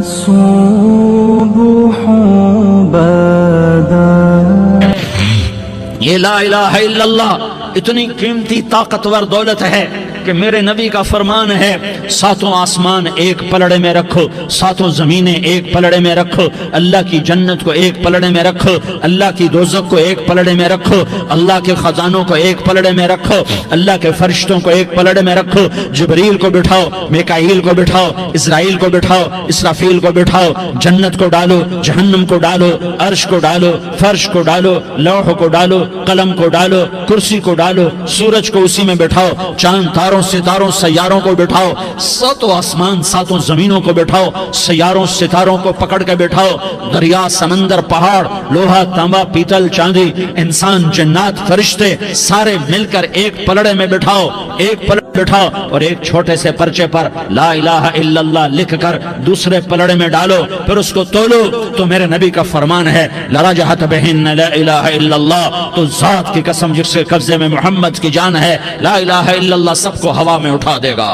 الصبح بدا. یہ لا الہ الا اللہ اتنی قیمتی طاقتور دولت ہے کہ میرے نبی کا فرمان ہے ساتوں آسمان ایک پلڑے میں رکھو، ساتوں زمینیں ایک پلڑے میں رکھو، اللہ کی جنت کو ایک پلڑے میں رکھو، اللہ کی دوزخ کو ایک پلڑے میں رکھو، اللہ کے خزانوں کو ایک پلڑے میں رکھو، اللہ کے فرشتوں کو ایک پلڑے میں رکھو، جبریل کو بٹھاؤ، میکائیل کو بٹھاؤ، اسرائیل کو بٹھاؤ، اسرافیل کو بٹھاؤ، جنت کو ڈالو، جہنم کو ڈالو، عرش کو ڈالو، فرش کو ڈالو، لوح کو ڈالو، قلم کو ڈالو، کرسی کو ڈالو، سورج کو اسی میں بٹھاؤ، چاند تاروں ستاروں سیاروں کو بٹھاؤ، ساتوں آسمان ساتوں زمینوں کو بٹھاؤ، سیاروں ستاروں کو پکڑ کے بٹھاؤ، دریا سمندر پہاڑ لوہا تانبا پیتل چاندی انسان جنات فرشتے سارے مل کر ایک پلڑے میں بٹھاؤ، ایک پلڑے بٹھاؤ اور ایک چھوٹے سے پرچے پر لا الہ الا اللہ لکھ کر دوسرے پلڑے میں ڈالو، پھر اس کو تولو تو میرے نبی کا فرمان ہے لرجحت بہن لا الہ الا اللہ، تو ذات کی قسم جس کے قبضے میں محمد کی جان ہے لا الہ الا اللہ سب کو ہوا میں اٹھا دے گا.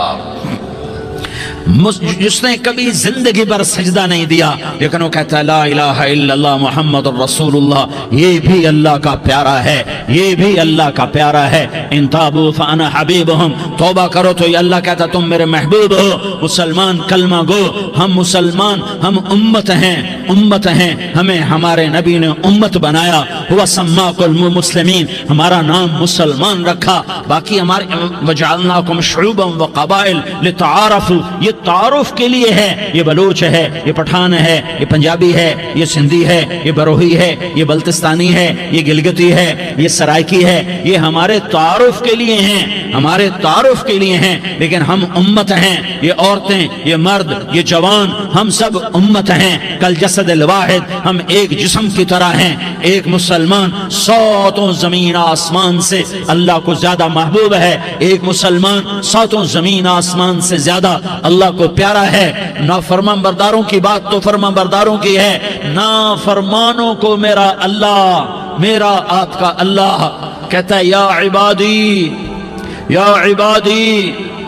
جس نے کبھی زندگی پر سجدہ نہیں دیا لیکن وہ کہتا ہے لا الہ الا اللہ محمد الرسول اللہ، یہ بھی اللہ کا پیارا ہے، یہ بھی اللہ کا پیارا ہے. ان تابوا فانا حبیبہم، توبہ کرو تو یہ اللہ کہتا تم میرے محبوب ہو. مسلمان کلمہ گو، ہم مسلمان، ہم امت ہیں، امت ہیں، ہمیں ہمارے نبی نے امت بنایا. ہوا سماکم المسلمین، ہمارا نام مسلمان رکھا. باقی ہمارے وجعلناکم شعوبا وقبائل لتعارفوا، یہ تعارف کے لیے ہے. یہ بلوچ ہے، یہ پٹھان ہے، یہ پنجابی ہے، یہ سندھی ہے، یہ بروہی ہے، یہ بلتستانی ہے، یہ گلگتی ہے، یہ سرائکی ہے. یہ ہمارے تعارف کے لیے ہیں، ہمارے تعارف کے لیے ہیں، لیکن ہم امت ہیں. یہ عورتیں، یہ مرد، یہ جوان، ہم سب امت ہیں. کل جسد الواحد، ہم ایک جسم کی طرح ہیں. ایک مسلمان ساتوں زمین آسمان سے اللہ کو زیادہ محبوب ہے. ایک مسلمان ساتوں زمین آسمان سے زیادہ اللہ کو پیارا ہے. نافرمان برداروں کی بات تو فرمان برداروں کی ہے، نافرمانوں کو میرا اللہ، میرا آپ کا اللہ کہتا ہے یا عبادی، یا عبادی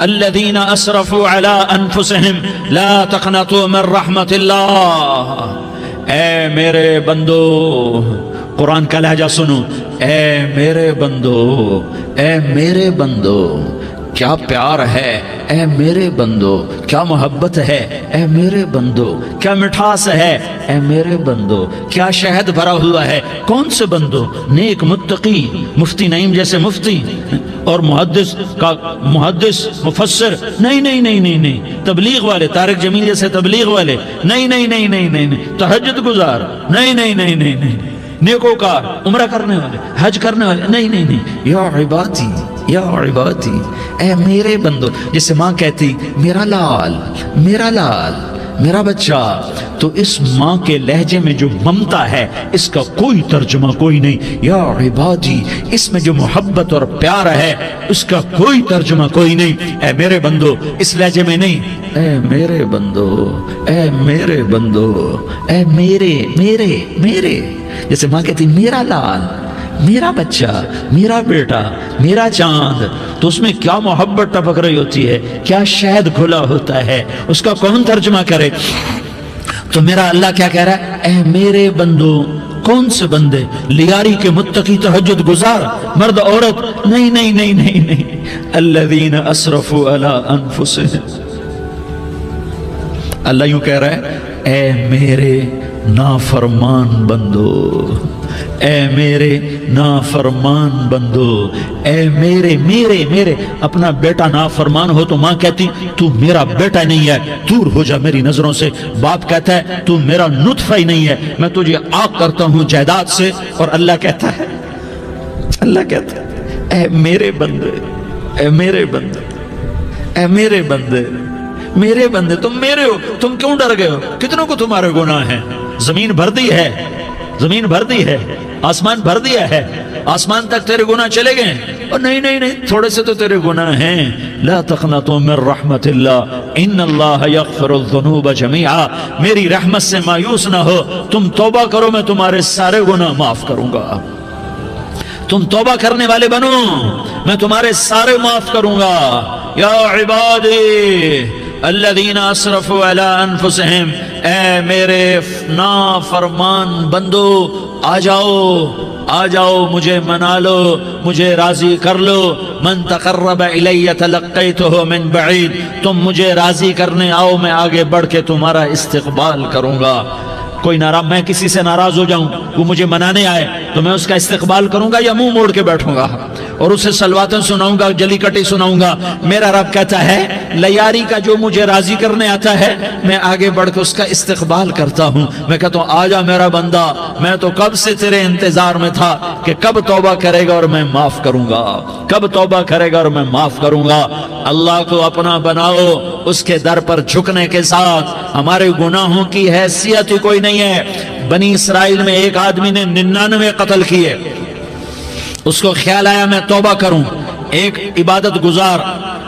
الذین اسرفوا علی انفسہم لا تقنطوا من رحمت اللہ. اے میرے بندو، قرآن کا لہجہ سنو، اے میرے بندو، اے میرے بندو، کیا پیار ہے اے میرے بندو، کیا محبت ہے اے میرے بندو، کیا مٹھاس ہے اے میرے بندو، کیا شہد بھرا ہوا ہے. کون سے بندو؟ نیک متقی، مفتی نعیم جیسے مفتی اور محدث کا محدث مفسر، نہیں نہیں نہیں نہیں نہیں. تبلیغ والے، طارق جمیل جیسے تبلیغ والے، نہیں نہیں نہیں نہیں نہیں. تہجد گزار، نہیں نہیں نہیں نہیں نہیں. نیکوکار، عمرہ کرنے والے، حج کرنے والے، نہیں نہیں نہیں. یا عبادی، یا عبادی، اے میرے بندو. جسے ماں کہتی میرا لال، میرا لال، میرا بچہ، تو اس ماں کے لہجے میں جو ممتا ہے اس کا کوئی ترجمہ کوئی نہیں. یا عبادی، اس میں جو محبت اور پیار ہے اس کا کوئی ترجمہ کوئی نہیں. اے میرے بندو اس لہجے میں نہیں، اے میرے بندو، اے میرے بندو، اے میرے میرے میرے. جیسے ماں کہتی میرا لال، میرا بچہ، میرا بیٹا، میرا چاند، تو اس میں کیا محبت ٹپک رہی ہوتی ہے، کیا شہد کھلا ہوتا ہے، اس کا کون ترجمہ کرے. تو میرا اللہ کیا کہہ رہا ہے، اے میرے بندو. کون سے بندے؟ لیاری کے متقی تہجد گزار، مرد عورت، نہیں نہیں نہیں نہیں نہیں. الذین اسرفوا علی انفسہم. اللہ یوں کہہ رہا ہے اے میرے نافرمان بندو، اے میرے نافرمان بندو، اے میرے میرے میرے. اپنا بیٹا نافرمان ہو تو ماں کہتی تو میرا بیٹا نہیں ہے، دور ہو جا میری نظروں سے. باپ کہتا ہے تو میرا نطفہ ہی نہیں ہے، میں تجھے آگ کرتا ہوں جائیداد سے. اور اللہ کہتا ہے، اللہ کہتا ہے اے میرے بندے، اے میرے بندے، اے میرے بندے، میرے بندے، تم میرے ہو، تم کیوں ڈر گئے ہو؟ کتنوں کو تمہارے گناہ ہیں؟ زمین بھر دی ہے، زمین بھر دی ہے، آسمان بھر دیا ہے، آسمان تک تیرے گناہ چلے گئے. اور نہیں نہیں نہیں، تھوڑے سے تو تیرے گناہ ہیں. لا تقنطوا من رحمت اللہ ان اللہ یغفر الذنوب جميعا. میری رحمت سے مایوس نہ ہو، تم توبہ کرو میں تمہارے سارے گناہ معاف کروں گا. تم توبہ کرنے والے بنو، میں تمہارے سارے معاف کروں گا. یا عبادی الذین اسرفوا علی انفسہم، اے میرے نافرمان بندو آ جاؤ مجھے منا لو، مجھے راضی کر لو۔ من تقرب الی تلقیتہ من بعید، تم مجھے راضی کرنے آؤ، میں آگے بڑھ کے تمہارا استقبال کروں گا۔ کوئی ناراض، میں کسی سے ناراض ہو جاؤں، وہ مجھے منانے آئے تو میں اس کا استقبال کروں گا یا منہ موڑ کے بیٹھوں گا اور اسے سلواتیں سناؤں گا، جلی کٹی سناؤں گا؟ میرا رب کہتا ہے لیاری کا جو مجھے راضی کرنے آتا ہے میں آگے بڑھ کے اس کا استقبال کرتا ہوں۔ میں کہتا ہوں آجا میرا بندہ، میں تو کب سے تیرے انتظار میں تھا کہ کب توبہ کرے گا اور میں معاف کروں گا، کب توبہ کرے گا اور میں معاف کروں گا۔ اللہ کو اپنا بناؤ، اس کے در پر جھکنے کے ساتھ ہمارے گناہوں کی حیثیت ہی کوئی نہیں ہے۔ بنی اسرائیل میں ایک آدمی نے 99 قتل کیے، اس کو خیال آیا میں توبہ کروں، ایک عبادت گزار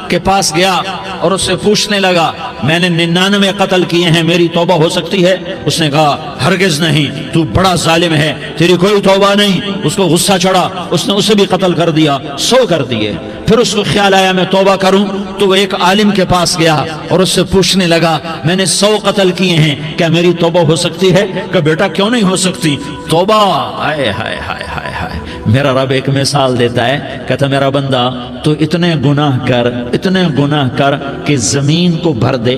کے پاس گیا اور اس سے پوچھنے لگا میں نے 99 قتل کیے ہیں، میری توبہ ہو سکتی ہے؟ اس نے کہا ہرگز نہیں، تو بڑا ظالم ہے، تیری کوئی توبہ نہیں۔ اس کو غصہ چڑھا، اس نے اسے بھی قتل کر دیا، 100 کر دیے۔ پھر اس کو خیال آیا میں توبہ کروں، تو وہ ایک عالم کے پاس گیا اور اس سے پوچھنے لگا میں نے 100 قتل کیے ہیں، کیا میری توبہ ہو سکتی ہے؟ کہ بیٹا کیوں نہیں ہو سکتی توبہ؟ ہائے ہائے ہائے ہائے ہائے۔ میرا رب ایک مثال دیتا ہے، کہتا میرا بندہ تو اتنے گناہ کر کہ زمین کو بھر دے،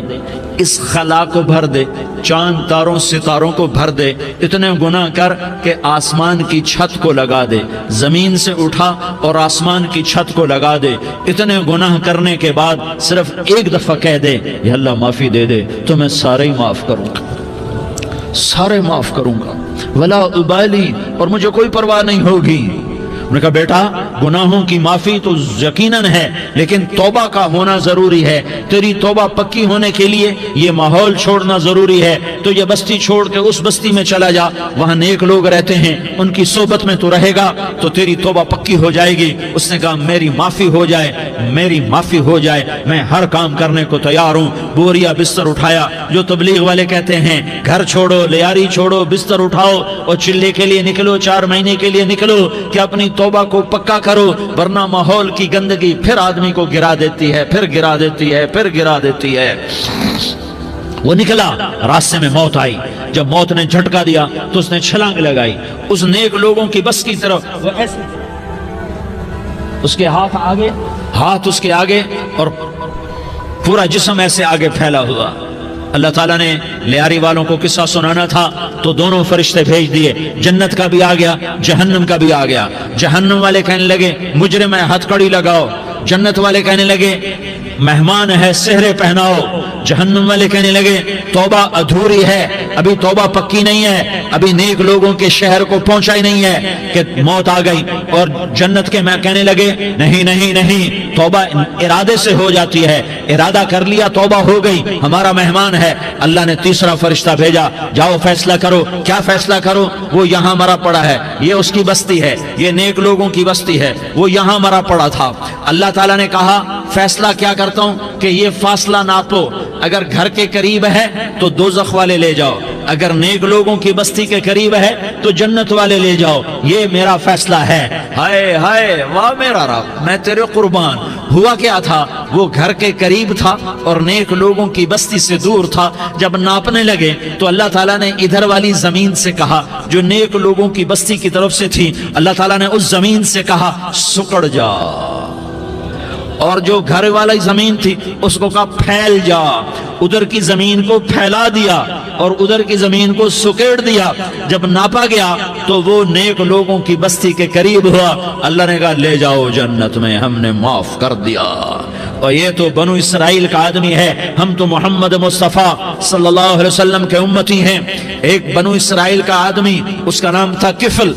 اس خلا کو بھر دے، چاند تاروں ستاروں کو بھر دے، اتنے گناہ کر کہ آسمان کی چھت کو لگا دے، زمین سے اٹھا اور آسمان کی چھت کو لگا دے۔ اتنے گناہ کرنے کے بعد صرف ایک دفعہ کہہ دے یا اللہ معافی دے دے تو میں سارے ہی معاف کروں گا، سارے معاف کروں گا، ولا ابالی، اور مجھے کوئی پرواہ نہیں ہوگی۔ انہوں نے کہا بیٹا گناہوں کی معافی تو یقیناً ہے لیکن توبہ کا ہونا ضروری ہے، تیری توبہ پکی ہونے کے لیے یہ ماحول چھوڑنا ضروری ہے۔ تو یہ بستی چھوڑ کے اس بستی میں چلا جا، وہاں نیک لوگ رہتے ہیں، ان کی صحبت میں تو رہے گا تو تیری توبہ پکی ہو جائے گی۔ اس نے کہا میری معافی ہو جائے، میری معافی ہو جائے، میں ہر کام کرنے کو تیار ہوں۔ بوریا بستر اٹھایا، جو تبلیغ والے کہتے ہیں گھر چھوڑو، لیاری چھوڑو، بستر اٹھاؤ اور چلے کے لیے نکلو، 4 مہینے کے لیے نکلو کہ اپنی توبہ کو پکا کرو، ورنہ ماحول کی گندگی پھر آدمی کو گرا دیتی ہے، پھر گرا دیتی ہے، پھر گرا دیتی ہے۔ وہ نکلا، راستے میں موت آئی، جب موت نے جھٹکا دیا تو اس نے چھلانگ لگائی اس نیک لوگوں کی بس کی طرف، وہ ایسے اس کے ہاتھ اس کے آگے اور پورا جسم ایسے آگے پھیلا ہوا۔ اللہ تعالیٰ نے لیاری والوں کو قصہ سنانا تھا تو دونوں فرشتے بھیج دیے، جنت کا بھی آ گیا، جہنم کا بھی آ گیا۔ جہنم والے کہنے لگے مجرم ہے ہتھ کڑی لگاؤ، جنت والے کہنے لگے مہمان ہے سہرے پہناؤ۔ جہنم والے کہنے لگے توبہ ادھوری ہے، ابھی توبہ پکی نہیں ہے، ابھی نیک لوگوں کے شہر کو پہنچا ہی نہیں ہے کہ موت آ گئی۔ اور جنت کے میں کہنے لگے نہیں نہیں نہیں، توبہ ارادے سے ہو جاتی ہے، ارادہ کر لیا توبہ ہو گئی، ہمارا مہمان ہے۔ اللہ نے تیسرا فرشتہ بھیجا، جاؤ فیصلہ کرو۔ کیا فیصلہ کرو؟ وہ یہاں مرا پڑا ہے، یہ اس کی بستی ہے، یہ نیک لوگوں کی بستی ہے، وہ یہاں مرا پڑا تھا۔ اللہ تعالیٰ نے کہا فیصلہ کیا کرتا ہوں کہ یہ فاصلہ ناپو، اگر گھر کے قریب ہے تو دوزخ والے لے جاؤ، اگر نیک لوگوں کی بستی کے قریب ہے تو جنت والے لے جاؤ، یہ میرا فیصلہ ہے۔ ہائے ہائے واہ میرا رب، میں تیرے قربان۔ ہوا کیا تھا؟ وہ گھر کے قریب تھا اور نیک لوگوں کی بستی سے دور تھا۔ جب ناپنے لگے تو اللہ تعالیٰ نے ادھر والی زمین سے کہا جو نیک لوگوں کی بستی کی طرف سے تھی، اللہ تعالیٰ نے اس زمین سے کہا سکڑ جا، اور جو گھر والی زمین تھی اس کو کہا پھیل جا۔ ادھر کی زمین کو پھیلا دیا اور ادھر کی زمین کو سکیڑ دیا۔ جب ناپا گیا تو وہ نیک لوگوں کی بستی کے قریب ہوا۔ اللہ نے کہا لے جاؤ جنت میں، ہم نے معاف کر دیا۔ اور یہ تو بنو اسرائیل کا آدمی ہے، ہم تو محمد مصطفیٰ صلی اللہ علیہ وسلم کے امتی ہیں۔ ایک بنو اسرائیل کا آدمی، اس کا نام تھا کفل،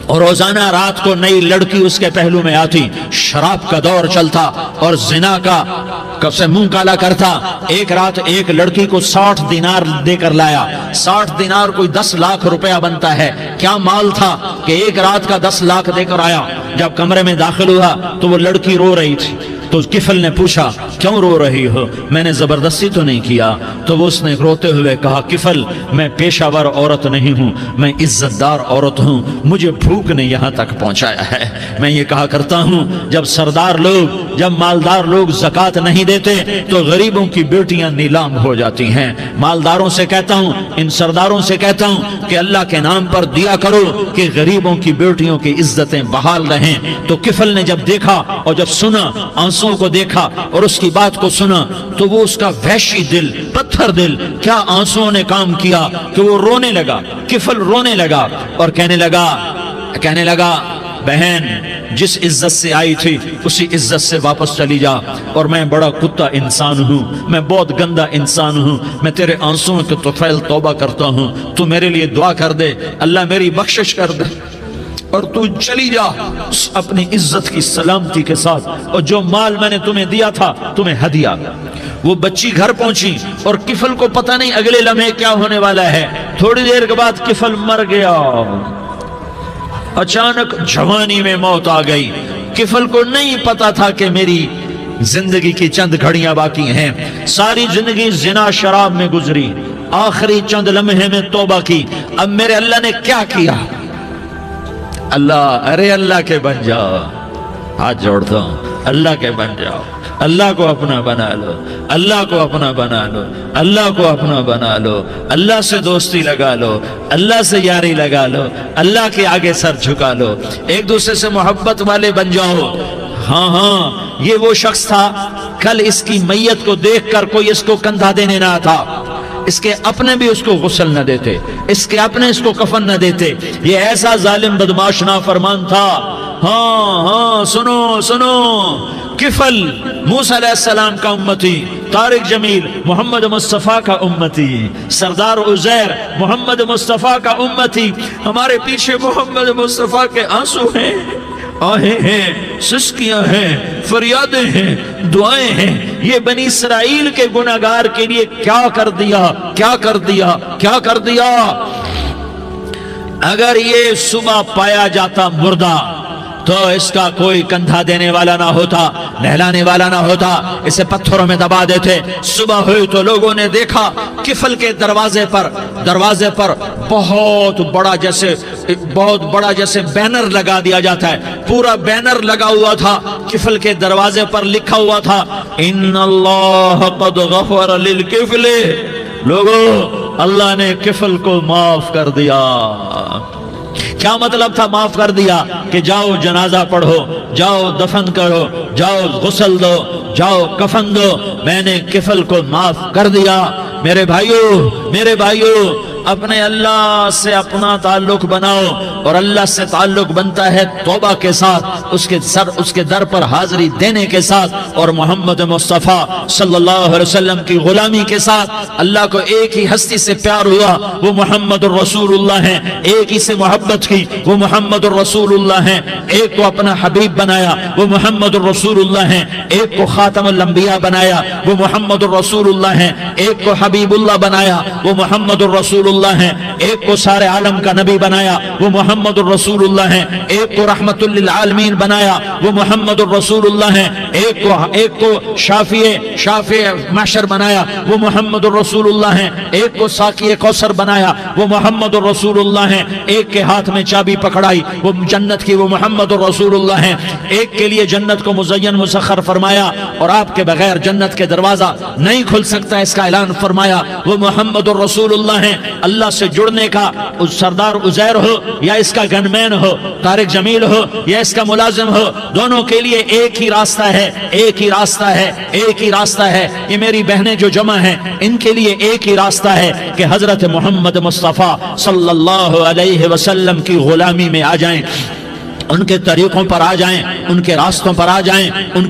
اور روزانہ رات کو نئی لڑکی اس کے پہلو میں آتی، شراب کا دور چلتا اور زنا کا سے منہ کالا کرتا۔ ایک رات ایک لڑکی کو 60 دینار دے کر لایا۔ 60 دینار کوئی 10 لاکھ روپیہ بنتا ہے۔ کیا مال تھا کہ ایک رات کا 10 لاکھ دے کر آیا۔ جب کمرے میں داخل ہوا تو وہ لڑکی رو رہی تھی، تو کفل نے پوچھا کیوں رو رہی ہو؟ میں نے زبردستی تو نہیں کیا۔ تو وہ اس نے روتے ہوئے کہا کفل میں پیشہ ور عورت نہیں ہوں، میں عزت دار عورت ہوں، مجھے بھوک نے یہاں تک پہنچایا ہے۔ میں یہ کہا کرتا ہوں جب سردار لوگ، جب مالدار لوگ زکوٰۃ نہیں دیتے تو غریبوں کی بیٹیاں نیلام ہو جاتی ہیں۔ مالداروں سے کہتا ہوں، ان سرداروں سے کہتا ہوں کہ اللہ کے نام پر دیا کرو کہ غریبوں کی بیٹیوں کی عزتیں بحال رہیں۔ تو کفل نے جب دیکھا اور جب سنا، آنسوں کو دیکھا اور اس کی بات کو سنا، تو وہ اس کا وحشی دل، پتھر دل، کیا آنسوں نے کام کیا کہ وہ رونے لگا۔ کفل رونے لگا اور کہنے لگا بہن جس عزت سے آئی تھی اسی عزت سے واپس چلی جا، اور میں بڑا کتا انسان ہوں، میں بہت گندا انسان ہوں، میں تیرے آنسوں کے طفیل توبہ کرتا ہوں، تو میرے لیے دعا کر دے، اللہ میری بخشش کر دے، اور تو چلی جا اپنی عزت کی سلامتی کے ساتھ، اور جو مال میں نے تمہیں دیا تھا تمہیں ہدیہ۔ وہ بچی گھر پہنچی اور کفل کو پتہ نہیں اگلے لمحے کیا ہونے والا ہے۔ تھوڑی دیر کے بعد کفل مر گیا، اچانک جوانی میں موت آ گئی۔ کفل کو نہیں پتا تھا کہ میری زندگی کی چند گھڑیاں باقی ہیں، ساری زندگی زنا شراب میں گزری، آخری چند لمحے میں توبہ کی۔ اب میرے اللہ نے کیا کیا؟ اللہ کے بن جاؤ، ہاتھ جوڑتا ہوں، اللہ کے بن جاؤ، اللہ کو اپنا بنا لو، اللہ کو اپنا بنا لو، اللہ کو اپنا بنا لو، اللہ سے دوستی لگا لو، اللہ سے یاری لگا لو، اللہ کے آگے سر جھکا لو، ایک دوسرے سے محبت والے بن جاؤ۔ ہاں یہ وہ شخص تھا، کل اس کی میت کو دیکھ کر کوئی اس کو کندھا دینے نہ تھا، اس کے اپنے بھی اس کو غسل نہ دیتے، اس کے اپنے اس کو کفن نہ دیتے، یہ ایسا ظالم بدماش نافرمان تھا۔ ہاں سنو، کفل موسیٰ علیہ السلام کا امتی، طارق جمیل محمد مصطفیٰ کا امتی، سردار عزیر محمد مصطفیٰ کا امتی، ہمارے پیچھے محمد مصطفیٰ کے آنسو ہیں، آہیں ہیں، سسکیاں ہیں، فریادیں ہیں، دعائیں ہیں۔ یہ بنی اسرائیل کے گناہگار کے لیے کیا کر دیا۔ اگر یہ صبح پایا جاتا مردہ تو اس کا کوئی کندھا دینے والا نہ ہوتا، نہلانے والا نہ ہوتا، اسے پتھروں میں دبا دیتے۔ صبح ہوئی تو لوگوں نے دیکھا کفل کے دروازے پر بہت بڑا جیسے بینر لگا دیا جاتا ہے، پورا بینر لگا ہوا تھا، کفل کے دروازے پر لکھا ہوا تھا ان اللہ قد غفر للکفل، لوگوں اللہ نے کفل کو معاف کر دیا۔ کیا مطلب تھا معاف کر دیا؟ کہ جاؤ جنازہ پڑھو، جاؤ دفن کرو، جاؤ غسل دو، جاؤ کفن دو، میں نے کفل کو معاف کر دیا۔ میرے بھائیو اپنے اللہ سے اپنا تعلق بناؤ، اور اللہ سے تعلق بنتا ہے توبہ کے ساتھ، اس کے در پر حاضری دینے کے ساتھ، اور محمد مصطفیٰ صلی اللہ علیہ وسلم کی غلامی کے ساتھ۔ اللہ کو ایک ہی ہستی سے پیار ہوا، وہ محمد الرسول اللہ ہیں، ایک ہی سے محبت کی، وہ محمد الرسول اللہ ہیں، ایک کو اپنا حبیب بنایا، وہ محمد الرسول اللہ ہیں، ایک کو خاتم الانبیاء بنایا، وہ محمد الرسول اللہ ہیں، ایک کو حبیب اللہ بنایا، وہ محمد الرسول اللہ ہیں، ایک کو سارے عالم کا نبی بنایا، وہ محمد الرسول اللہ ہیں، ایک کو رحمت للعالمین بنایا، وہ محمد الرسول اللہ ہیں، ایک کو شافع محشر بنایا، وہ محمد الرسول اللہ ہیں، ایک کو ساقی کوثر بنایا، وہ محمد الرسول اللہ ہیں، ایک کے ہاتھ میں چابی پکڑائی وہ جنت کی، وہ محمد الرسول اللہ ہیں، ایک کے لیے جنت کو مزین مسخر فرمایا اور آپ کے بغیر جنت کے دروازہ نہیں کھل سکتا اس کا اعلان فرمایا، وہ محمد الرسول اللہ ہیں۔ اللہ سے جڑنے کا سردار عزیر ہو یا اس کا گن مین ہو، طارق جمیل ہو یا اس کا ملازم ہو، دونوں کے لیے ایک ہی راستہ ہے۔ یہ میری بہنیں جو جمع ہیں ان کے لیے ایک ہی راستہ ہے کہ حضرت محمد مصطفیٰ صلی اللہ علیہ وسلم کی غلامی میں آ جائیں، ان کے طریقوں پر آ جائیں، ان کے راستوں پر آ جائیں، ان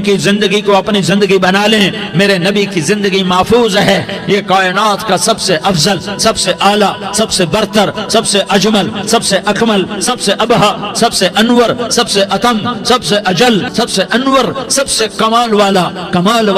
کی زندگی کو اپنی زندگی بنا لیں۔ میرے نبی کی زندگی محفوظ ہے، یہ کائنات کا سب سے افضل، سب سے اعلیٰ، سب سے برتر، سب سے اجمل، سب سے اکمل، سب سے ابہا، سب سے انور، سب سے اتم، سب سے اجل، سب سے انور، سب سے کمال والا، جمال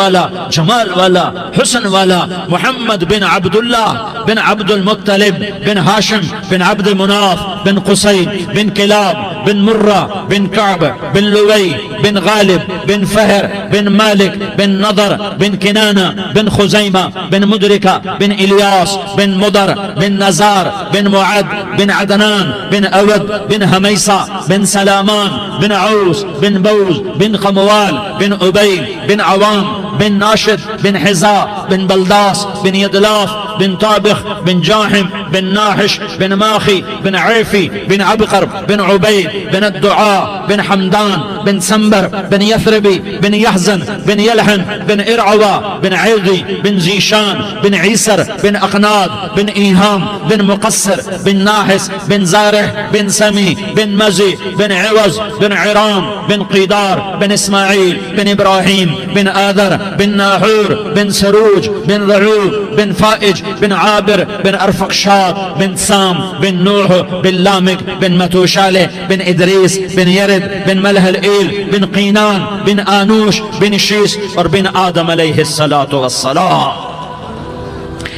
والا، حسن والا، محمد بن عبداللہ بن عبد المطلب بن ہاشم بن عبد مناف بن قصی بن کلاب بن مرہ بن کعب بن لوی بن غالب بن فہر بن مالک بن نضر بن کنانہ بن خزیمہ بن مدرکہ بن الیاس بن مدر بن نزار بن معد بن عدنان بن اود بن حمیسہ بن سلامان بن عوس بن بوز بن خموال بن عبید بن عوام بن ناشد بن حزاء بن بلداس بن يدلاف بن طابخ بن جاحم بن ناحش بن ماخي بن عيفي بن عبقر بن عبيد بن الدعاء بن حمدان بن سنبر بن يثربي بن يحزن بن يلحن بن إرعوى بن عيضي بن زيشان بن عيسر بن أقناد بن إيهام بن مقصر بن ناحس بن زارح بن سمي بن مزي بن عوز بن عرام بن قيدار بن إسماعيل بن إبراهيم بن آذر بن ناحور بن سروج بن ضعوب بن فائج بن عابر بن أرفقشاد بن سام بن نوح بن لامك بن متوشالة بن إدريس بن يرد بن ملح الإيل بن قينان بن آنوش بن شيس اور بن آدم علیہ الصلاة والسلام.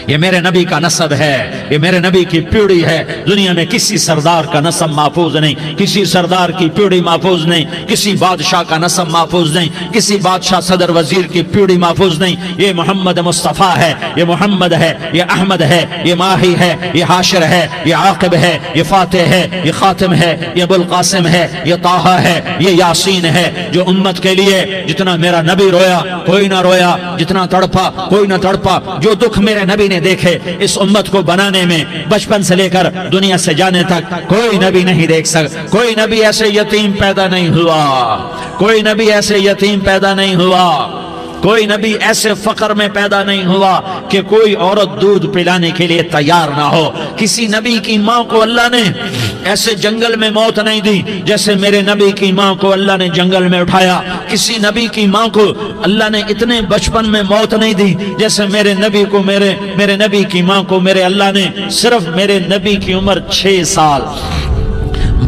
یہ میرے نبی کا نسب ہے، یہ میرے نبی کی پیڑھی ہے. دنیا میں کسی سردار کا نسب محفوظ نہیں، کسی سردار کی پیڑھی محفوظ نہیں، کسی بادشاہ کا نسب محفوظ نہیں، کسی بادشاہ صدر وزیر کی پیڑھی محفوظ نہیں. یہ محمد مصطفیٰ ہے، یہ محمد ہے، یہ احمد ہے، یہ ماہی ہے، یہ حاشر ہے، یہ عاقب ہے، یہ فاتح ہے، یہ خاتم ہے، یہ ابو القاسم ہے، یہ طٰہٰ ہے، یہ یاسین ہے. جو امت کے لیے جتنا میرا نبی رویا کوئی نہ رویا، جتنا تڑپا کوئی نہ تڑپا، جو دکھ میرے نبی نے دیکھے اس امت کو بنانے میں بچپن سے لے کر دنیا سے جانے تک کوئی نبی نہیں دیکھ سکتا. کوئی نبی ایسے یتیم پیدا نہیں ہوا، کوئی نبی ایسے یتیم پیدا نہیں ہوا، کوئی نبی ایسے فقر میں پیدا نہیں ہوا کہ کوئی عورت دودھ پلانے کے لیے تیار نہ ہو. کسی نبی کی ماں کو اللہ نے ایسے جنگل میں موت نہیں دی جیسے میرے نبی کی ماں کو اللہ نے جنگل میں اٹھایا. کسی نبی کی ماں کو اللہ نے اتنے بچپن میں موت نہیں دی جیسے میرے نبی کو میرے نبی کی ماں کو میرے اللہ نے صرف میرے نبی کی عمر 6 سال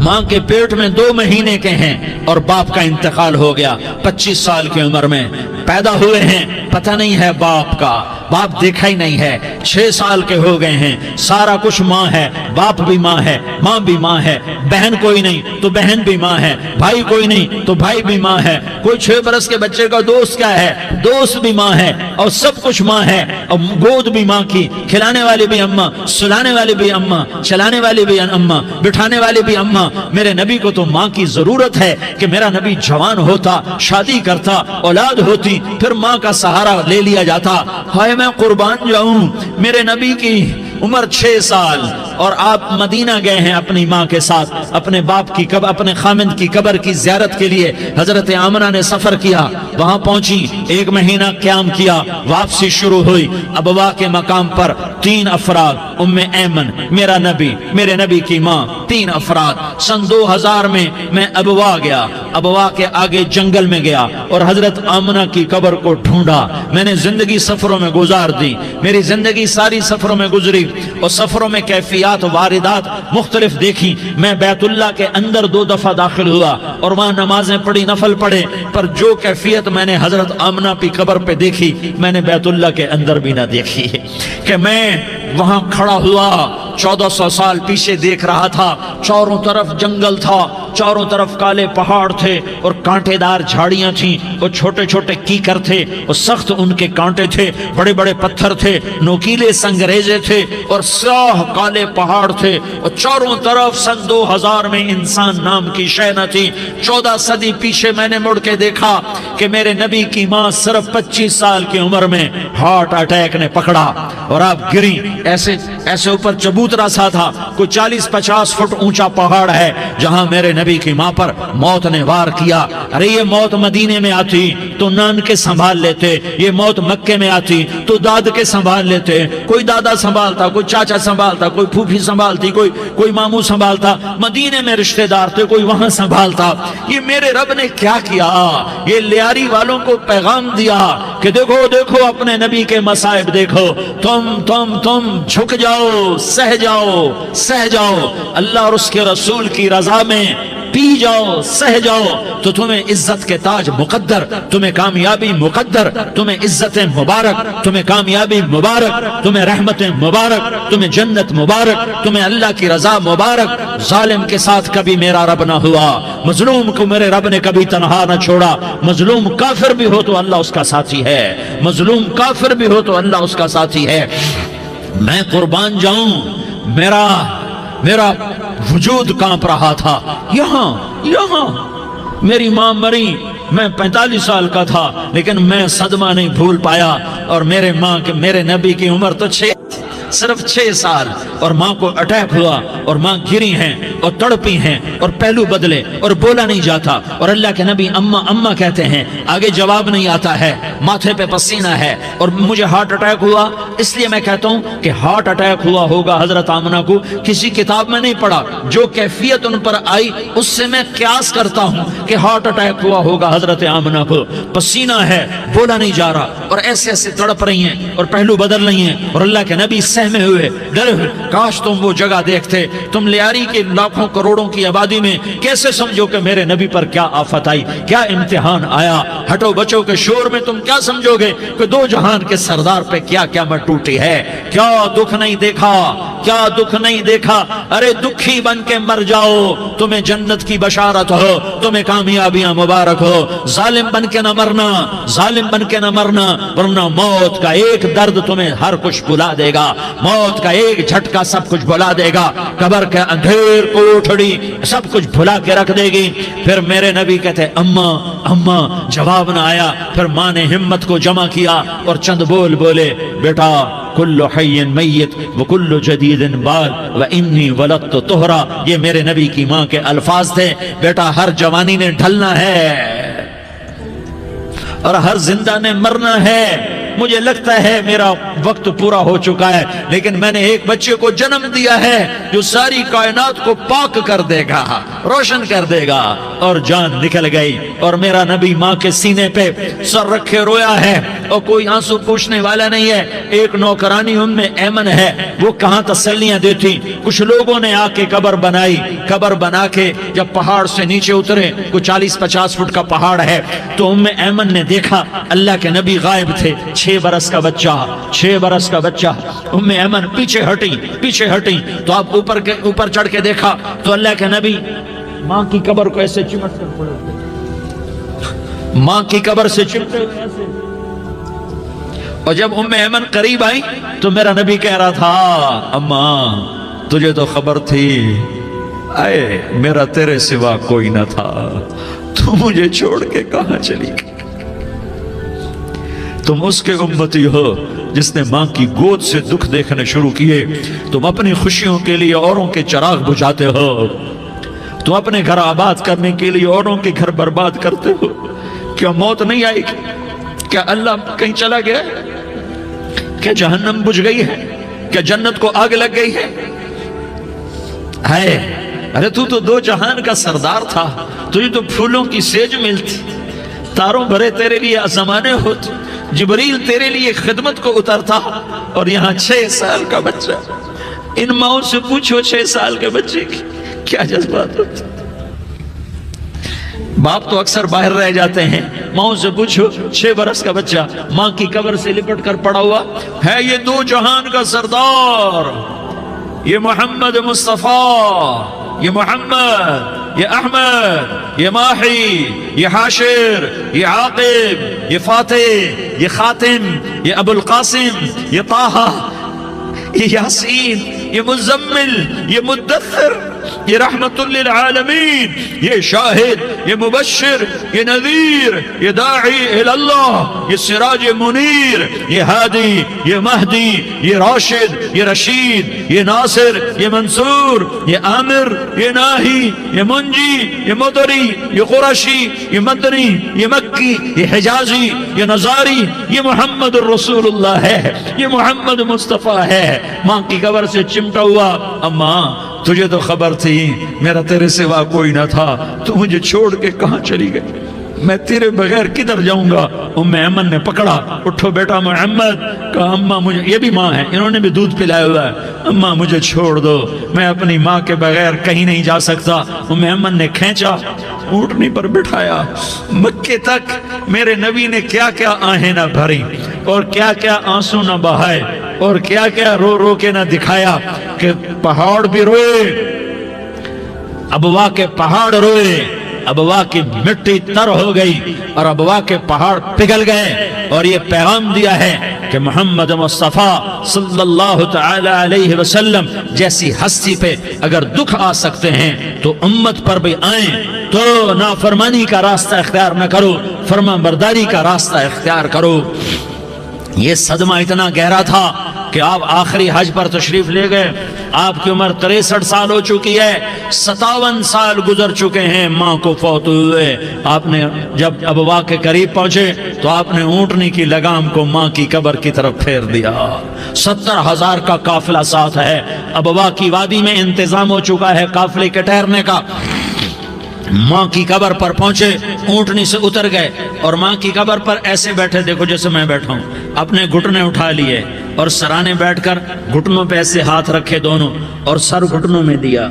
ماں کے پیٹ میں 2 مہینے کے ہیں اور باپ کا انتقال ہو گیا. 25 سال کی عمر میں پیدا ہوئے ہیں، پتہ نہیں ہے باپ کا، باپ دیکھا ہی نہیں ہے. 6 سال کے ہو گئے ہیں، سارا کچھ ماں ہے، باپ بھی ماں ہے، ماں بھی ماں ہے، بہن کوئی نہیں تو بہن بھی ماں ہے، بھائی کوئی نہیں تو بھائی بھی ماں ہے. کوئی 6 برس کے بچے کا دوست کیا ہے، دوست بھی ماں ہے، اور سب کچھ ماں ہے. اور گود بھی ماں کی، کھلانے والی بھی اماں، سلانے والی بھی اماں، چلانے والی بھی اماں، بٹھانے والی بھی اماں. میرے نبی کو تو ماں کی ضرورت ہے کہ میرا نبی جوان ہوتا، شادی کرتا، اولاد ہوتی، پھر ماں کا سہارا لے لیا جاتا. ہائے میں قربان جاؤں، میرے نبی کی عمر 6 سال اور آپ مدینہ گئے ہیں اپنی ماں کے ساتھ، اپنے باپ کی اپنے خامند کی قبر کی زیارت کے لیے. حضرت آمنہ نے سفر کیا، وہاں پہنچی، 1 مہینہ قیام کیا، واپسی شروع ہوئی. ابوا کے مقام پر 3 افراد، ام ایمن، میرا نبی، میرے نبی کی ماں، 3 افراد. سن 2000 میں ابوا گیا، ابوا کے آگے جنگل میں گیا اور حضرت آمنہ کی قبر کو ڈھونڈا. میں نے زندگی سفروں میں گزار دی، میری زندگی ساری سفروں میں گزری اور سفروں میں کیفیات واردات مختلف دیکھی. میں بیت اللہ کے اندر 2 دفعہ داخل ہوا اور وہاں نمازیں پڑھی، نفل پڑھے، پر جو کیفیت میں نے حضرت آمنہ کی قبر پہ دیکھی میں نے بیت اللہ کے اندر بھی نہ دیکھی. کہ میں وہاں کھڑا ہوا 1400 سال پیچھے دیکھ رہا تھا، چاروں طرف جنگل تھا، چاروں طرف کالے پہاڑ تھے اور کانٹے دار جھاڑیاں تھیں، اور چھوٹے چھوٹے کیکر تھے اور سخت ان کے کانٹے تھے، بڑے بڑے پتھر تھے، نوکیلے سنگریزے تھے اور سیاہ کالے پہاڑ تھے، اور چاروں طرف سن 2000 میں انسان نام کی شے نہ تھی. 14 صدی پیچھے میں نے مڑ کے دیکھا کہ میرے نبی کی ماں صرف 25 سال کی عمر میں ہارٹ اٹیک نے پکڑا اور آپ گری. ایسے اوپر چبوترا سا تھا، کوئی 40-50 فٹ اونچا پہاڑ ہے جہاں میرے نبی کی ماں پر موت نے وار کیا. ارے یہ موت مدینے میں آتی تو نان کے سنبھال لیتے، یہ موت مکے میں آتی تو داد کے سنبھال لیتے. کوئی دادا سنبھالتا، کوئی چاچا سنبھالتا، کوئی پھوپھی سنبھالتی، کوئی ماموں سنبھالتا. مدینے میں رشتہ دار تھے، کوئی وہاں سنبھالتا. یہ میرے رب نے کیا کیا؟ یہ لیاری والوں کو پیغام دیا کہ دیکھو دیکھو اپنے نبی کے مصائب دیکھو، تم جھک جاؤ، سہ جاؤ. اللہ اور اس کے رسول کی رضا میں پی جاؤ سہ جاؤ تو تمہیں عزت کے تاج مقدر، تمہیں کامیابی مقدر، تمہیں عزت مبارک، تمہیں کامیابی مبارک، تمہیں رحمت مبارک، تمہیں جنت مبارک، تمہیں اللہ کی رضا مبارک۔ ظالم کے ساتھ کبھی میرا رب نہ ہوا، مظلوم کو میرے رب نے کبھی تنہا نہ چھوڑا۔ مظلوم کافر بھی ہو تو اللہ اس کا ساتھی ہے، مظلوم کافر بھی ہو تو اللہ اس کا ساتھی ہے۔ میں قربان جاؤں، میرا وجود کانپ رہا تھا۔ یہاں میری ماں مری، میں 45 سال کا تھا، لیکن میں صدمہ نہیں بھول پایا۔ اور میرے نبی کی عمر تو صرف 6 سال، اور ماں کو اٹیک ہوا اور ماں گری ہیں اور تڑپی ہیں اور پہلو بدلے اور بولا نہیں جاتا، اور اللہ کے نبی اماں اماں کہتے ہیں، آگے جواب نہیں آتا ہے، ماتھے پہ پسینہ ہے، اور مجھے ہارٹ اٹیک ہوا۔ اس لیے میں کہتا ہوں کہ ہارٹ اٹیک ہوا ہوگا حضرت آمنہ کو، کسی کتاب میں نہیں پڑھا، جو کیفیت ان پر آئی اس سے میں قیاس کرتا ہوں کہ ہارٹ اٹیک ہوا ہوگا حضرت آمنہ کو۔ پسینہ ہے، بولا نہیں جا رہا، اور ایسے ایسے تڑپ رہی ہیں اور پہلو بدل رہی ہیں، اور اللہ کے نبی سہمے ہوئے، ڈرے ہوئے۔ کاش تم وہ جگہ دیکھتے، تم لیاری کے لاکھوں کروڑوں کی آبادی میں کیسے سمجھو کہ میرے نبی پر کیا آفت آئی، کیا امتحان آیا۔ ہٹو بچوں کے شور میں تم کیا سمجھو گے کہ دو جہان کے سردار پہ کیا قیامت ٹوٹی ہے۔ کیا دکھ نہیں دیکھا، کیا دکھ نہیں دیکھا۔ ارے دکھی بن کے مر جاؤ، تمہیں جنت کی بشارت ہو، تمہیں کامیابیاں مبارک ہو۔ ظالم بن کے نہ مرنا، ظالم بن کے نہ مرنا، ورنہ موت کا ایک درد تمہیں ہر کچھ بلا دے گا، موت کا ایک جھٹکا سب کچھ بھلا دے گا، قبر کے اندھیر کوٹھڑی سب کچھ بھلا کے رکھ دے گی۔ پھر میرے نبی کہتے اماں اماں، جواب نہ آیا۔ پھر ماں نے ہمت کو جمع کیا اور چند بول بولے، بیٹا کل حی میت وکل جدید بال وانی ولدت طہرا۔ یہ میرے نبی کی ماں کے الفاظ تھے، بیٹا ہر جوانی نے ڈھلنا ہے اور ہر زندہ نے مرنا ہے۔ مجھے لگتا ہے میرا وقت پورا ہو چکا ہے، لیکن میں نے ایک بچے کو جنم دیا ہے جو ساری کائنات کو پاک کر دے گا، روشن کر دے گا۔ اور جان نکل گئی، اور میرا نبی ماں کے سینے پہ سر رکھے رویا ہے، اور کوئی آنسو پوچھنے والا نہیں ہے۔ ایک نوکرانی ام ایمن ہے، وہ کہاں تسلیاں دیتی۔ کچھ لوگوں نے آ کے قبر بنائی، قبر بنا کے جب پہاڑ سے نیچے اترے، کوئی 40-50 فٹ کا پہاڑ ہے، تو ام ایمن نے دیکھا اللہ کے نبی غائب تھے، 6 برس کا بچہ، 6 برس کا بچہ۔ ام ایمن پیچھے ہٹی تو آپ اوپر چڑھ کے دیکھا تو اللہ کے نبی ماں کی قبر کو ایسے چمٹ کر پڑے، ماں کی قبر سے چمٹے ہوئے ایسے۔ اور جب ام ایمن قریب آئی تو میرا نبی کہہ رہا تھا، اماں تجھے تو خبر تھی، اے میرا تیرے سوا کوئی نہ تھا، تو مجھے چھوڑ کے کہاں چلی گئی۔ تم اس کے امتی ہو جس نے ماں کی گود سے دکھ دیکھنے شروع کیے۔ تم اپنی خوشیوں کے لیے اوروں کے چراغ بجھاتے ہو، تم اپنے گھر آباد کرنے کے لیے اوروں کے گھر برباد کرتے ہو۔ کیا موت نہیں آئی؟ کیا اللہ کہیں چلا گیا؟ کیا جہنم بجھ گئی ہے؟ کیا جنت کو آگ لگ گئی ہے؟ ارے تو دو جہان کا سردار تھا، تجھے تو پھولوں کی سیج ملتی، تاروں بھرے تیرے لیے زمانے ہوتے، جبریل تیرے لیے خدمت کو اترتا، اور یہاں 6 سال کا بچہ۔ ان ماؤں سے پوچھو 6 سال کے بچے کی کیا جذبات ہوتے۔ باپ تو اکثر باہر رہ جاتے ہیں، ماؤں سے پوچھو 6 برس کا بچہ ماں کی قبر سے لپٹ کر پڑا ہوا ہے۔ یہ دو جہان کا سردار، یہ محمد مصطفیٰ، یہ محمد، یہ احمد، یہ ماہی، یہ حاشر، یہ عاقب، یہ فاتح، یہ خاتم، یہ ابو القاسم، یہ طہ، یہ یاسین، یہ مزمل، یہ مدثر، یہ رحمت للعالمین، یہ شاہد، یہ مبشر، یہ نذیر، یہ داعی اللہ، یہ سراج منیر، یہ ہادی، یہ مہدی، یہ راشد، یہ رشید، یہ ناصر، یہ منصور، یہ عامر، یہ ناہی، یہ منجی، یہ مدری، یہ قرشی، یہ مدنی، یہ مکی، یہ حجازی، یہ نظاری، یہ محمد الرسول اللہ ہے، یہ محمد مصطفیٰ ہے۔ ماں کی قبر سے چمٹا ہوا، اماں تجھے تو خبر تھی میرا تیرے سوا کوئی نہ تھا، تو مجھے چھوڑ کے کہاں چلی گئی؟ میں تیرے بغیر کدھر جاؤں گا؟ ام ایمن نے پکڑا، اٹھو بیٹا محمد، کہا اماں مجھے، یہ بھی ماں ہے، انہوں نے بھی دودھ پلایا ہوا ہے، اماں مجھے چھوڑ دو، میں اپنی ماں کے بغیر کہیں نہیں جا سکتا۔ ام ایمن نے کھینچا، اونٹنی پر بٹھایا، مکے تک میرے نبی نے کیا کیا آہیں نہ بھری اور کیا کیا آنسو نہ بہائے اور کیا کیا رو رو کے نہ دکھایا کہ پہاڑ بھی روئے، ابوا کے پہاڑ روئے، ابوا کی مٹی تر ہو گئی اور ابوا کے پہاڑ پگھل گئے، اور یہ پیغام دیا ہے کہ محمد مصطفیٰ صلی اللہ تعالی علیہ وسلم جیسی ہستی پہ اگر دکھ آ سکتے ہیں تو امت پر بھی آئیں، تو نافرمانی کا راستہ اختیار نہ کرو، فرما برداری کا راستہ اختیار کرو۔ یہ صدمہ اتنا گہرا تھا کہ آپ آخری حج پر تشریف لے گئے، آپ کی عمر 63 سال ہو چکی ہے، 57 سال گزر چکے ہیں ماں کو فوت ہوئے۔ آپ نے جب ابوا کے قریب پہنچے تو آپ نے اونٹنی کی لگام کو ماں کی قبر کی طرف پھیر دیا۔ 70,000 کا قافلہ ساتھ ہے، ابوا کی وادی میں انتظام ہو چکا ہے قافلے کے ٹھہرنے کا۔ ماں کی قبر پر پہنچے، اونٹنی سے اتر گئے اور ماں کی قبر پر ایسے بیٹھے، دیکھو جیسے میں بیٹھا ہوں، اپنے گھٹنے اٹھا لیے اور سرانے بیٹھ کر گھٹنوں پہ ایسے ہاتھ رکھے دونوں اور سر گھٹنوں میں دیا،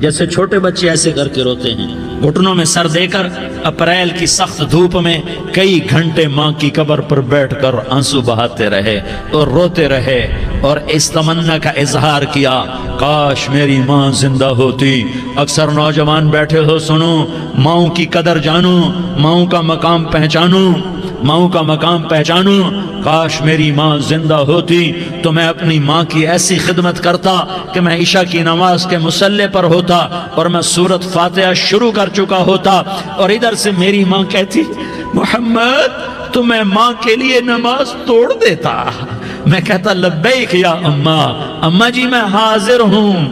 جیسے چھوٹے بچے ایسے کر کے روتے ہیں، گھٹنوں میں سر دے کر اپریل کی سخت دھوپ میں کئی گھنٹے ماں کی قبر پر بیٹھ کر آنسو بہاتے رہے اور روتے رہے اور اس تمنا کا اظہار کیا، کاش میری ماں زندہ ہوتی۔ اکثر نوجوان بیٹھے ہو، سنو، ماؤں کی قدر جانو، ماؤں کا مقام پہچانو، ماؤں کا مقام پہچانو۔ کاش میری ماں زندہ ہوتی تو میں اپنی ماں کی ایسی خدمت کرتا کہ میں عشاء کی نماز کے مصلی پر ہوتا اور میں سورۃ فاتحہ شروع کر چکا ہوتا، اور ادھر سے میری ماں کہتی محمد تو میں ماں کے لیے نماز توڑ دیتا، میں کہتا لبیک یا اماں، اماں جی میں حاضر ہوں۔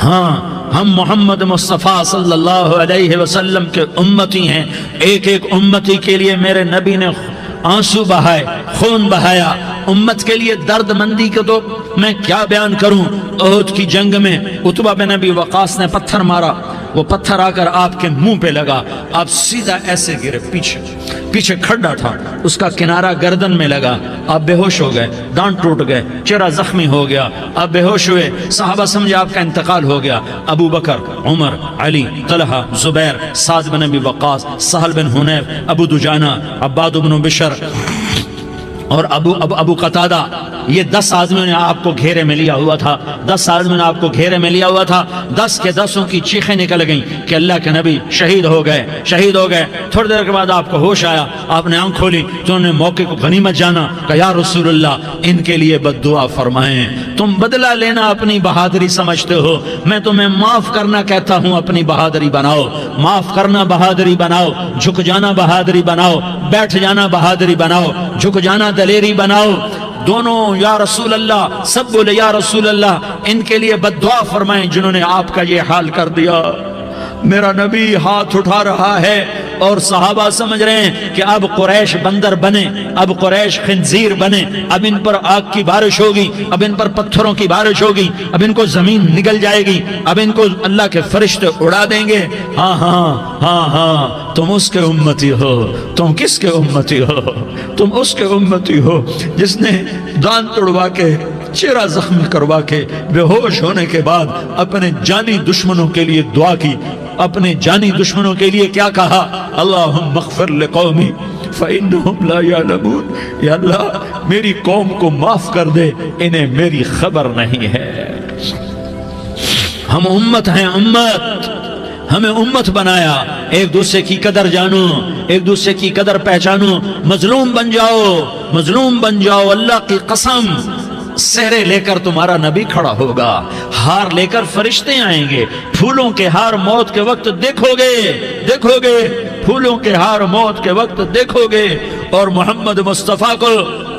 ہاں، ہم محمد مصطفیٰ صلی اللہ علیہ وسلم کے امتی ہیں، ایک ایک امتی کے لیے میرے نبی نے آنسو بہائے، خون بہایا، امت کے لیے درد مندی کو تو میں کیا بیان کروں۔ احد کی جنگ میں عتبہ بن ابی وقاص نے پتھر مارا، وہ پتھر آ کر آپ کے منہ پہ لگا، آپ سیدھا ایسے گرے، پیچھے کھڈا تھا، اس کا کنارہ گردن میں لگا، آپ بے ہوش ہو گئے، دانت ٹوٹ گئے، چہرہ زخمی ہو گیا، آپ بے ہوش ہوئے، صحابہ سمجھے آپ کا انتقال ہو گیا۔ ابو بکر، عمر، علی، طلحہ، زبیر، سعد بن ابی وقاص، سہل بن حنیف، ابو دجانہ، عباد بن بشر اور ابو قتادہ، یہ 10 آدمیوں نے آپ کو گھیرے میں لیا ہوا تھا، 10 آدمیوں نے آپ کو گھیرے میں لیا ہوا تھا، 10 کے 10 کی چیخیں نکل گئیں کہ اللہ کے نبی شہید ہو گئے، شہید ہو گئے۔ تھوڑی دیر کے بعد آپ کو ہوش آیا، آپ نے آنکھ کھولی تو انہوں نے موقع کو غنیمت جانا، کہ یا رسول اللہ ان کے لیے بد دعا فرمائیں، تم بدلہ لینا اپنی بہادری سمجھتے ہو، میں تمہیں معاف کرنا کہتا ہوں، اپنی بہادری بناؤ، معاف کرنا بہادری بناؤ، جھک جانا بہادری بناؤ، بیٹھ جانا بہادری بناؤ، جھک جانا دلیری بناؤ۔ دونوں یا رسول اللہ، سب بولے یا رسول اللہ، ان کے لیے بد دعا فرمائیں جنہوں نے آپ کا یہ حال کر دیا۔ میرا نبی ہاتھ اٹھا رہا ہے اور صحابہ سمجھ رہے ہیں کہ اب قریش بندر بنے، اب قریش خنزیر بنے، اب ان پر آگ کی بارش ہوگی، اب ان پر پتھروں کی بارش ہوگی، اب ان کو زمین نگل جائے گی، اب ان کو اللہ کے فرشتے اڑا دیں گے۔ ہاں ہاں ہاں ہاں، تم اس کے امتی ہو، تم کس کے امتی ہو؟ تم اس کے امتی ہو جس نے دانت توڑوا کے، چہرہ زخمی کروا کے، بے ہوش ہونے کے بعد اپنے جانی دشمنوں کے لیے دعا کی، اپنے جانی دشمنوں کے لیے کیا کہا؟ اللہم اغفر لقومی فإنہم لا یعلمون، یا اللہ میری قوم کو معاف کر دے، انہیں میری خبر نہیں ہے۔ ہم امت ہیں، امت، ہمیں امت بنایا، ایک دوسرے کی قدر جانو، ایک دوسرے کی قدر پہچانو، مظلوم بن جاؤ، مظلوم بن جاؤ، اللہ کی قسم سہرے لے کر تمہارا نبی کھڑا ہوگا، ہار لے کر فرشتے آئیں گے، پھولوں کے ہار موت کے وقت دیکھو گے، دیکھو گے، پھولوں کے ہار موت کے وقت دیکھو گے، اور محمد مصطفیٰ کو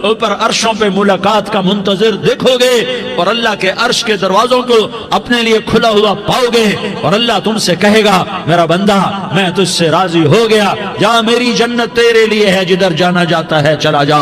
اوپر عرشوں پہ ملاقات کا منتظر دیکھو گے، اور اللہ کے عرش کے دروازوں کو اپنے لیے کھلا ہوا پاؤ گے، اور اللہ تم سے کہے گا میرا بندہ میں تجھ سے راضی ہو گیا، جا میری جنت تیرے لیے ہے، جدھر جانا جاتا ہے چلا جا۔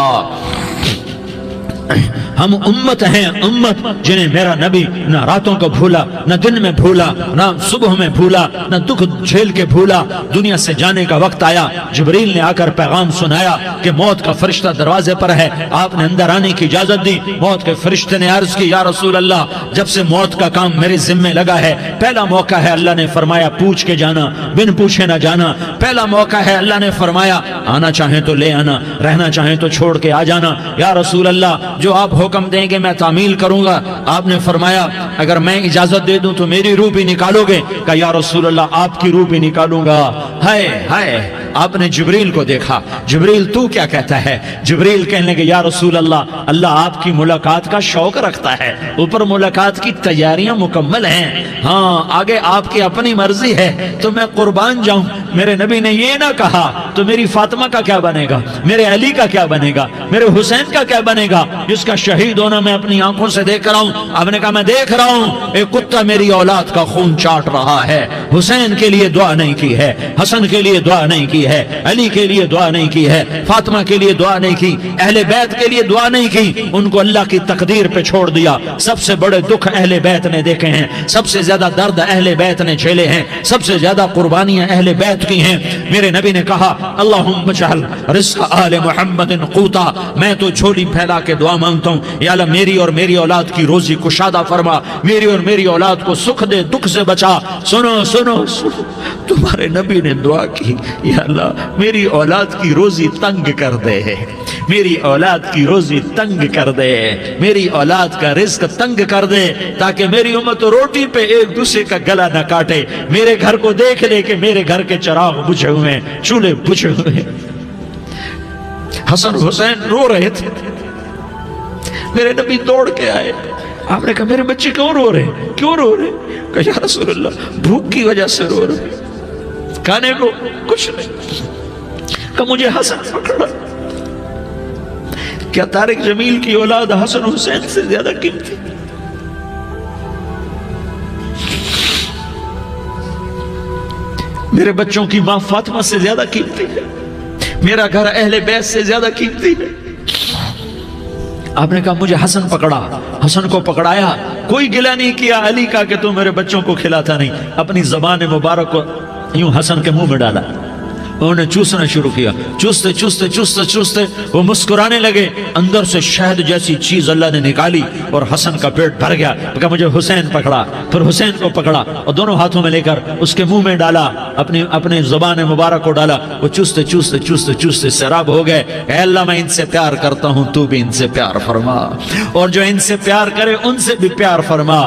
ہم امت ہیں، امت جنہیں میرا نبی نہ راتوں کو بھولا، نہ دن میں بھولا، نہ صبح میں بھولا، نہ دکھ جھیل کے بھولا۔ دنیا سے جانے کا وقت آیا، جبریل نے آ کر پیغام سنایا کہ موت کا فرشتہ دروازے پر ہے، آپ نے اندر آنے کی اجازت دی۔ موت کے فرشتے نے عرض کی، یا رسول اللہ، جب سے موت کا کام میرے ذمہ لگا ہے، پہلا موقع ہے، اللہ نے فرمایا پوچھ کے جانا، بن پوچھے نہ جانا۔ پہلا موقع ہے، اللہ نے فرمایا آنا چاہیں تو لے آنا، رہنا چاہیں تو چھوڑ کے آ جانا۔ یا رسول اللہ، جو آپ حکم دیں گے میں تعمیل کروں گا۔ آپ نے فرمایا اگر میں اجازت دے دوں تو میری روح بھی نکالو گے؟ کہا یا رسول اللہ، آپ کی روح بھی نکالوں گا۔ ہائے ہائے، آپ نے جبریل کو دیکھا، جبریل تو کیا کہتا ہے؟ جبریل کہنے لگے یا رسول اللہ، اللہ آپ کی ملاقات کا شوق رکھتا ہے، اوپر ملاقات کی تیاریاں مکمل ہیں، ہاں آگے آپ کی اپنی مرضی ہے تو میں قربان جاؤں۔ میرے نبی نے یہ نہ کہا تو میری فاطمہ کا کیا بنے گا، میرے علی کا کیا بنے گا، میرے حسین کا کیا بنے گا، جس کا شہید ہونا میں اپنی آنکھوں سے دیکھ رہا ہوں۔ آپ نے کہا میں دیکھ رہا ہوں، ایک کتا میری اولاد کا خون چاٹ رہا ہے۔ حسین کے لیے دعا نہیں کی ہے، حسن کے لیے دعا نہیں کی ہے، علی کے لیے دعا نہیں کی ہے، فاطمہ کے لیے دعا نہیں کی، اہل بیت کے لیے دعا نہیں کی، ان کو اللہ کی تقدیر پہ چھوڑ دیا۔ سب سے بڑے دکھ اہل بیت نے دیکھے ہیں، سب سے زیادہ درد اہل بیت نے جھیلے ہیں، سب سے زیادہ قربانیاں اہل بیت کی ہیں۔ میرے نبی نے کہا اللہم اجعل رزق آل محمد قوتا، میں تو جھولی پھیلا کے دعا مانگتا ہوں، یا اللہ میری اور میری اولاد کی روزی کشادہ فرما، میری اور میری اولاد کو سکھ دے، دکھ سے بچا۔ سنو سنو سنو، تمہارے نبی نے دعا کی، یا اللہ میری اولاد کی روزی تنگ کر دے، میری اولاد کی روزی تنگ کر دے، میری اولاد کا رزق تنگ کر دے، تاکہ میری امت روٹی پہ ایک دوسرے کا گلا نہ کاٹے، میرے گھر کو دیکھ لے کہ میرے گھر کے چراغ بجھے ہوئے ہیں، چولہے بجھے ہوئے ہیں۔ حسن حسین رو رہے تھے، میرے نبی دوڑ کے آئے، آپ نے کہا میرے بچے کیوں رو رہے ہیں، کیوں رو رہے ہیں؟ کہا یا رسول اللہ بھوک کی وجہ سے رو رہے ہیں، کھانے کو کچھ نہیں۔ کہا مجھے حسن پکڑا۔ کیا طارق جمیل کی اولاد حسن حسین سے زیادہ قیمتی؟ میرے بچوں کی ماں فاطمہ سے زیادہ قیمتی ہے، میرا گھر اہل بیت سے زیادہ قیمتی ہے۔ آپ نے کہا مجھے حسن پکڑا، حسن کو پکڑایا، کوئی گلہ نہیں کیا علی کا کہ تو میرے بچوں کو کھلاتا نہیں، اپنی زبان مبارک کو یوں حسن کے منہ میں ڈالا، انہوں نے چوسنا شروع کیا، چوستے چوستے چوستے چوستے وہ مسکرانے لگے، اندر سے شہد جیسی چیز اللہ نے نکالی اور حسن کا پیٹ بھر گیا۔ کہا مجھے حسین پکڑا، پھر حسین کو پکڑا اور دونوں ہاتھوں میں لے کر اس کے منہ میں ڈالا، اپنے زبان مبارک کو ڈالا، وہ چوستے چوستے چوستے چوستے سیراب ہو گئے۔ اے اللہ میں ان سے پیار کرتا ہوں، تو بھی ان سے پیار فرما، اور جو ان سے پیار کرے ان سے بھی پیار فرما۔